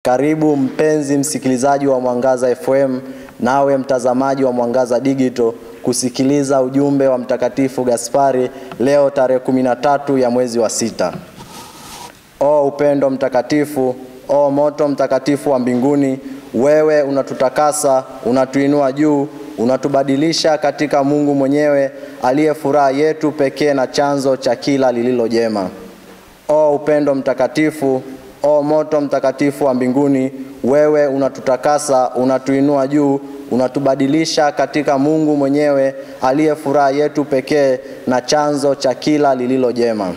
Karibu mpenzi msikilizaji wa Mwangaza FM, nawe mtazamaji wa Mwangaza Digital, kusikiliza ujumbe wa Mtakatifu Gaspari leo tarehe 13 ya mwezi wa 6. O upendo mtakatifu, o moto mtakatifu wa mbinguni, wewe unatutakasa, unatuinua juu, unatubadilisha katika Mungu mwenyewe aliye furaha yetu pekee na chanzo cha kila lililo jema. O upendo mtakatifu, o moto mtakatifu wa mbinguni, wewe unatutakasa, unatuinua juu, unatubadilisha katika Mungu mwenyewe aliye furaha yetu pekee na chanzo cha kila lililo jema.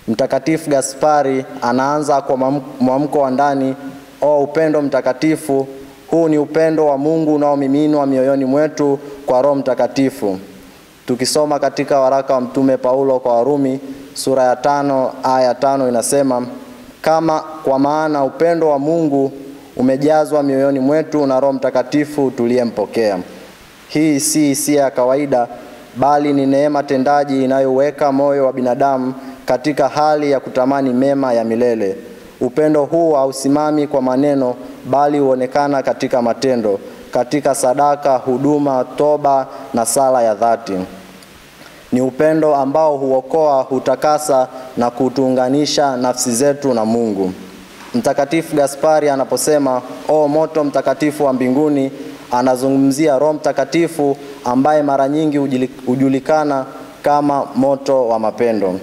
Mtakatifu Gaspari anaanza kwa mwamko wa ndani. O upendo mtakatifu, huu ni upendo wa Mungu unaomiminwa mioyoni mwetu kwa Roho Mtakatifu. Tukisoma katika waraka wa Mtume Paulo kwa Warumi sura ya 5 aya 5 inasema, kwa maana upendo wa Mungu umejazwa mioyoni mwetu na Roho Mtakatifu tuliyempokea. Hii si hisia ya kawaida, bali ni neema tendaji inayoweka moyo wa binadamu katika hali ya kutamani mema ya milele. Upendo huu hausimami kwa maneno, bali huonekana katika matendo, katika sadaka, huduma, toba na sala ya dhati. Ni upendo ambao huokoa, hutakasa na kutuunganisha nafsi zetu na Mungu. Mtakatifu Gaspari anaposema o moto mtakatifu wa mbinguni, anazungumzia Roho Mtakatifu ambaye mara nyingi hujulikana kama moto wa mapendo.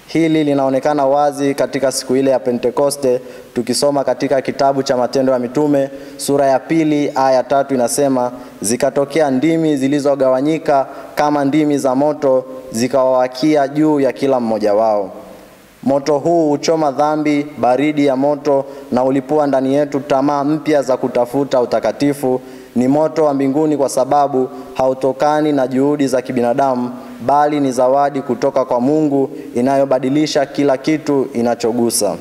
Hili linaonekana wazi katika siku ile ya Pentekoste. Tukisoma katika kitabu cha Matendo ya Mitume sura ya 2 aya 3 inasema, zikatokea ndimi zilizogawanyika kama ndimi za moto, zikawawakia juu ya kila mmoja wao. Moto huu huchoma dhambi, baridi ya moto, na ulipua ndani yetu tamaa mpya za kutafuta utakatifu. Ni moto wa mbinguni kwa sababu hautokani na juhudi za kibinadamu, bali ni zawadi kutoka kwa Mungu inayobadilisha kila kitu inachogusa.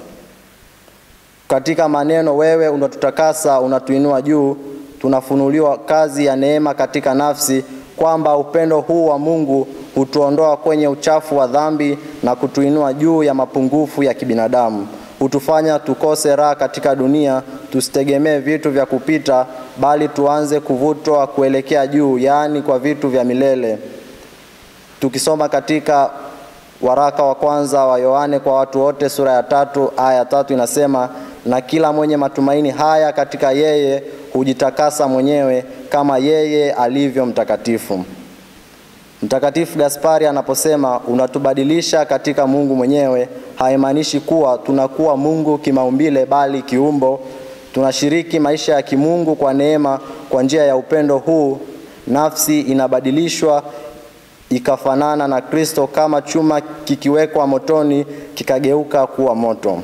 Katika maneno wewe unatutakasa, unatuinua juu, tunafunuliwa kazi ya neema katika nafsi, kwamba upendo huu wa Mungu hutuondoa kwenye uchafu wa dhambi na kutuinua juu ya mapungufu ya kibinadamu. Hutufanya tukose raha katika dunia, tusitegemee vitu vya kupita, bali tuanze kuvutwa kuelekea juu, yaani kwa vitu vya milele. Tukisoma katika waraka wa kwanza wa Yohane kwa watu wote sura ya 3 aya 3 inasema, na kila mwenye matumaini haya katika yeye hujitakasa mwenyewe kama yeye alivyo mtakatifu. Mtakatifu Gaspari anaposema unatubadilisha katika Mungu mwenyewe, haimaanishi kuwa tunakuwa Mungu kimaumbile, bali kiumbo. Tunashiriki maisha ya kimungu kwa neema. Kwa njia ya upendo huu, nafsi inabadilishwa ikafanana na Kristo, kama chuma kikiwekwa motoni kikageuka kuwa moto.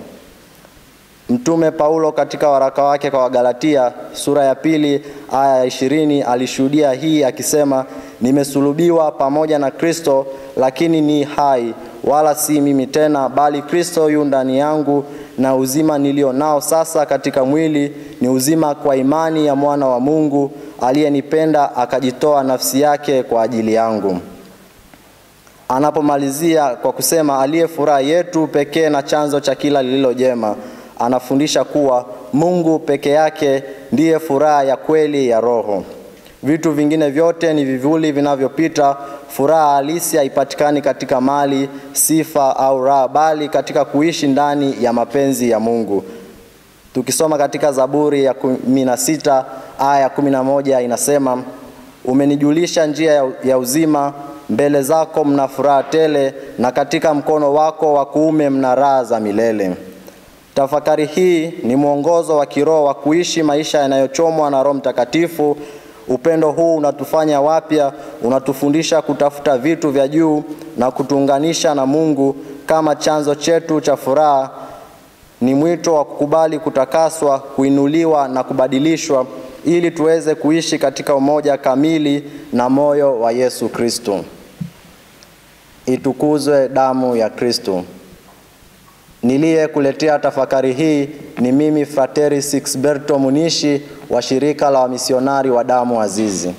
Mtume Paulo katika waraka wake kwa Wagalatia sura ya 2 aya 20 alishuhudia hii akisema, nimesulubiwa pamoja na Kristo, lakini ni hai, wala si mimi tena, bali Kristo yu ndani yangu, na uzima nilio nao sasa katika mwili ni uzima kwa imani ya mwana wa Mungu aliyenipenda akajitoa nafsi yake kwa ajili yangu. Anapomalizia kwa kusema aliye furaha yetu pekee na chanzo cha kila lililo jema, anafundisha kuwa Mungu peke yake ndiye furaha ya kweli ya roho. Vitu vingine vyote ni vivuli vinavyopita. Furaha halisi haipatikani katika mali, sifa au raha, bali katika kuishi ndani ya mapenzi ya Mungu. Tukisoma katika Zaburi ya 16 aya 11 inasema, umenijulisha njia ya uzima, mbele zako mna furaha tele, na katika mkono wako wa kuume mna raha za milele. Tafakari hii ni mwongozo wa kiroho wa kuishi maisha yanayochomwa na Roho Mtakatifu. Upendo huu unatufanya wapya, unatufundisha kutafuta vitu vya juu na kutuunganisha na Mungu kama chanzo chetu cha furaha. Ni mwito wa kukubali kutakaswa, kuinuliwa na kubadilishwa ili tuweze kuishi katika umoja kamili na moyo wa Yesu Kristo. Itukuzwe damu ya Kristo. Niliyekuletea tafakari hii ni mimi Frateri Sixberto Munishi wa shirika la wamisionari wa damu azizi.